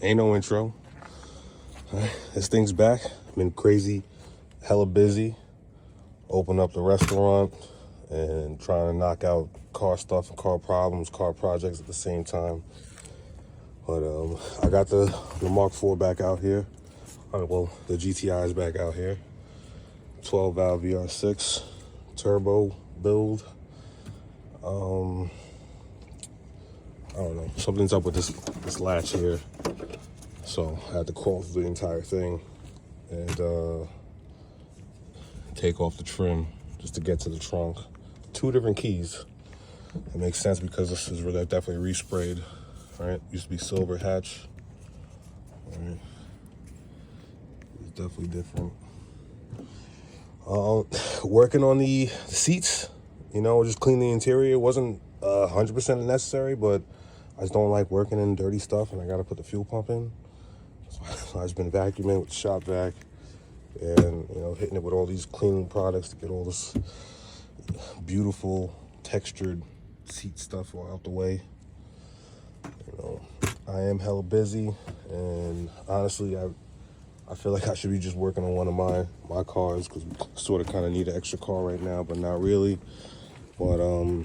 Ain't no intro. All right, this thing's back. Been crazy, hella busy. Open up the restaurant and trying to knock out car stuff and car problems, car projects at the same time. But I got the Mk4 back out here. Well, the GTI is back out here. 12 valve VR6 turbo build. I don't know, something's up with this latch here, so I had to crawl through the entire thing and take off the trim just to get to the trunk. 2 different keys. It makes sense because this is really definitely resprayed. Right, used to be silver hatch. All right, it's definitely different. Working on the seats, you know, just clean the interior. It wasn't 100% necessary, but I just don't like working in dirty stuff, and I got to put the fuel pump in. So I've just been vacuuming with the shop vac, and you know, hitting it with all these cleaning products to get all this beautiful textured seat stuff all out the way. You know, I am hella busy, and honestly, I feel like I should be just working on one of my cars, because we sort of kind of need an extra car right now, but not really. But I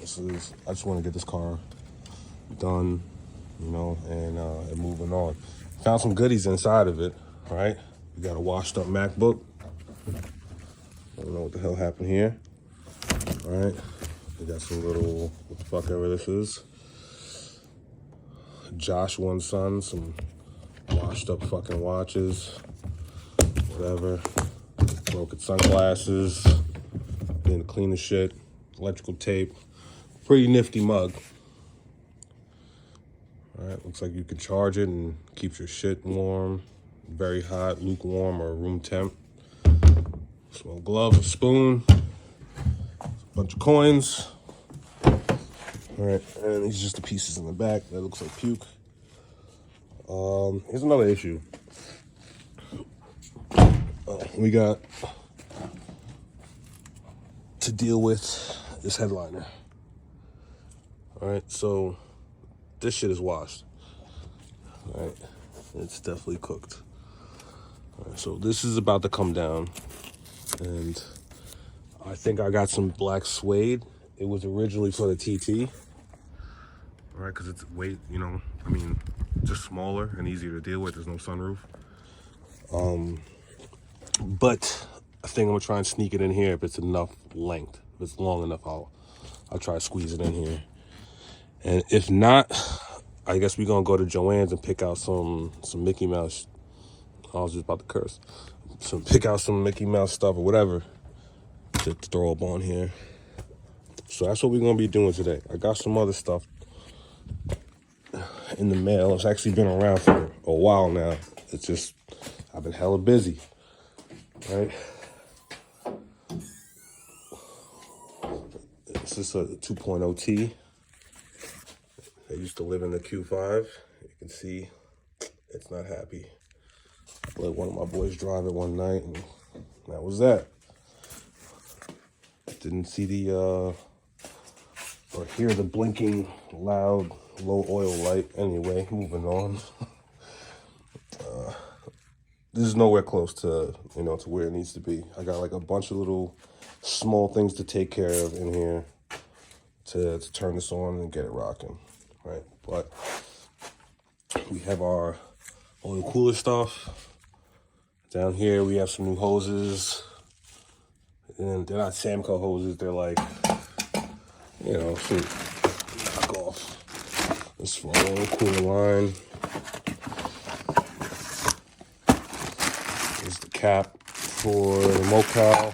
just want to get this car done, you know, and moving on. Found some goodies inside of it. All right, we got a washed up MacBook. I don't know what the hell happened here. All right, we got some little, what the fuck ever this is, Joshua and Son, some washed up fucking watches, whatever, broken sunglasses, getting to clean the shit, electrical tape, pretty nifty mug. All right, looks like you can charge it and keeps your shit warm, very hot, lukewarm, or room temp. Small glove, a spoon, a bunch of coins. All right, and these are just the pieces in the back. That looks like puke. Here's another issue. We got to deal with this headliner. All right, so this shit is washed. All right, it's definitely cooked. All right, so this is about to come down, and I think I got some black suede. It was originally for the TT. All right, because it's weight, you know, I mean, just smaller and easier to deal with. There's no sunroof. But I think I'm gonna try and sneak it in here if it's enough length. If it's long enough, I'll try to squeeze it in here. And if not, I guess we're gonna go to Joann's and pick out some Mickey Mouse. I was just about to curse. So pick out some Mickey Mouse stuff or whatever to throw up on here. So that's what we're gonna be doing today. I got some other stuff in the mail. It's actually been around for a while now. It's just, I've been hella busy, right? This is a 2.0 T. I used to live in the Q5. You can see it's not happy. I let one of my boys drive it one night, and that was that. Didn't see the, or hear the blinking, loud, low oil light. Anyway, moving on. This is nowhere close to, you know, to where it needs to be. I got like a bunch of little small things to take care of in here to turn this on and get it rocking, right? But we have our oil cooler stuff. Down here we have some new hoses, and they're not Samco hoses. They're like, you know, some knockoff. This is our oil cooler line. This is the cap for the Mocal.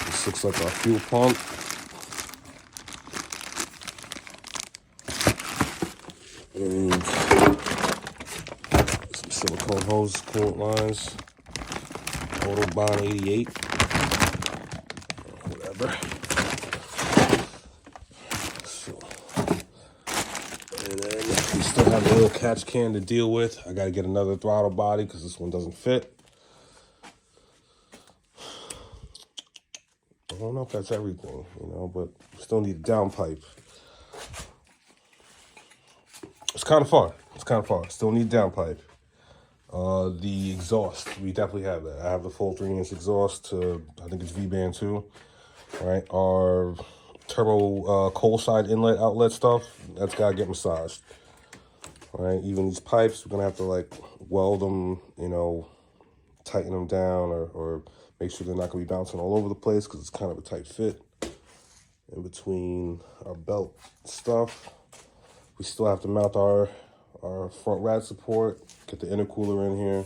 This looks like our fuel pump. And some silicone hose, coolant lines, Autobahn 88, whatever. So, and then we still have a little catch can to deal with. I got to get another throttle body because this one doesn't fit. I don't know if that's everything, you know, but still need a downpipe. It's kind of fun. It's kind of far. Still need downpipe. The exhaust, we definitely have that. I have the full 3-inch exhaust to, I think it's V-band 2. Right, our turbo coal side inlet outlet stuff, that's gotta get massaged. Right, even these pipes, we're gonna have to like weld them, you know, tighten them down, or make sure they're not gonna be bouncing all over the place because it's kind of a tight fit in between our belt stuff. We still have to mount our front rad support, get the intercooler in here.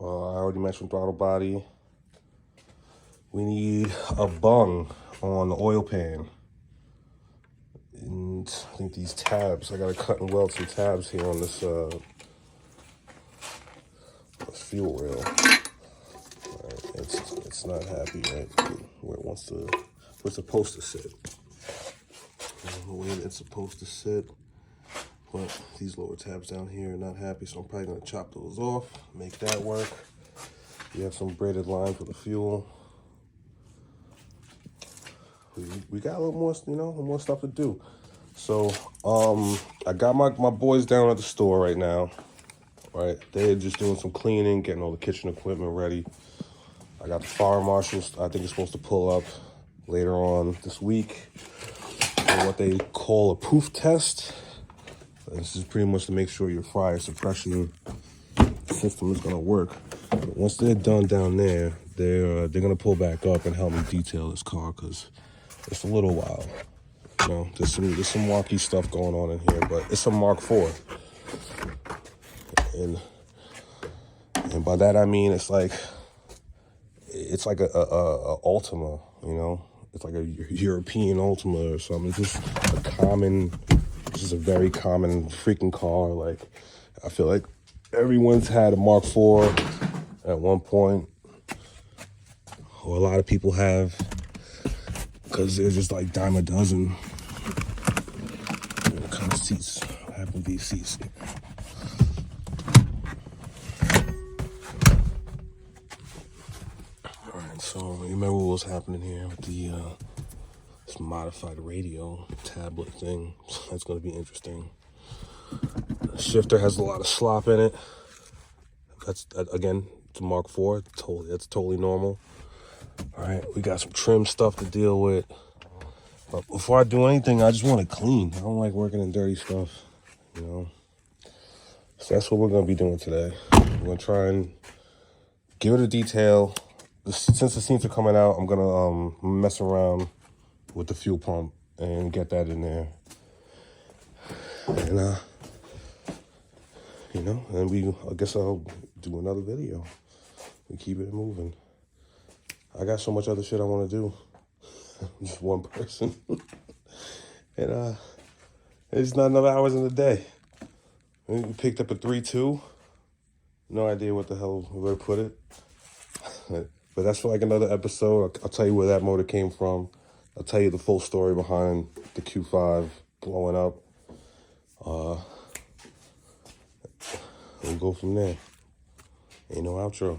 I already mentioned throttle body. We need a bung on the oil pan. And I think these tabs, I gotta cut and weld some tabs here on this fuel rail. Right, it's not happy, right? Where it wants to, where it's supposed to sit. The way it's supposed to sit. But these lower tabs down here are not happy, so I'm probably gonna chop those off, make that work. We have some braided line for the fuel. We got a little more, you know, more stuff to do. So, I got my boys down at the store right now, right? They're just doing some cleaning, getting all the kitchen equipment ready. I got the fire marshals, I think it's supposed to pull up later on this week for what they call a proof test. This is pretty much to make sure your fire suppression system is gonna work. But once they're done down there, they're gonna pull back up and help me detail this car because it's a little wild. You know, there's some wonky stuff going on in here, but it's a Mark IV. And by that I mean it's like a Ultima, you know? It's like a European Ultima or something. It's just a very common freaking car. Like, I feel like everyone's had a Mark IV at one point, or a lot of people have, because they're just like dime a dozen. What kind of seats happen with these seats? All right, so you remember what was happening here with the this modified radio tablet thing? That's going to be interesting. The shifter has a lot of slop in it. That's, again, it's a Mark IV. That's totally normal. All right, we got some trim stuff to deal with. But before I do anything, I just want to clean. I don't like working in dirty stuff, you know. So that's what we're going to be doing today. We're going to try and give it a detail. Since the seams are coming out, I'm going to mess around with the fuel pump and get that in there. And, you know, and I guess I'll do another video. We keep it moving. I got so much other shit I want to do. I'm just one person. And it's not enough hours in the day. We picked up a 3.2. No idea what the hell where to put it. But that's for like another episode. I'll tell you where that motor came from. I'll tell you the full story behind the Q5 blowing up. We'll go from there. Ain't no outro.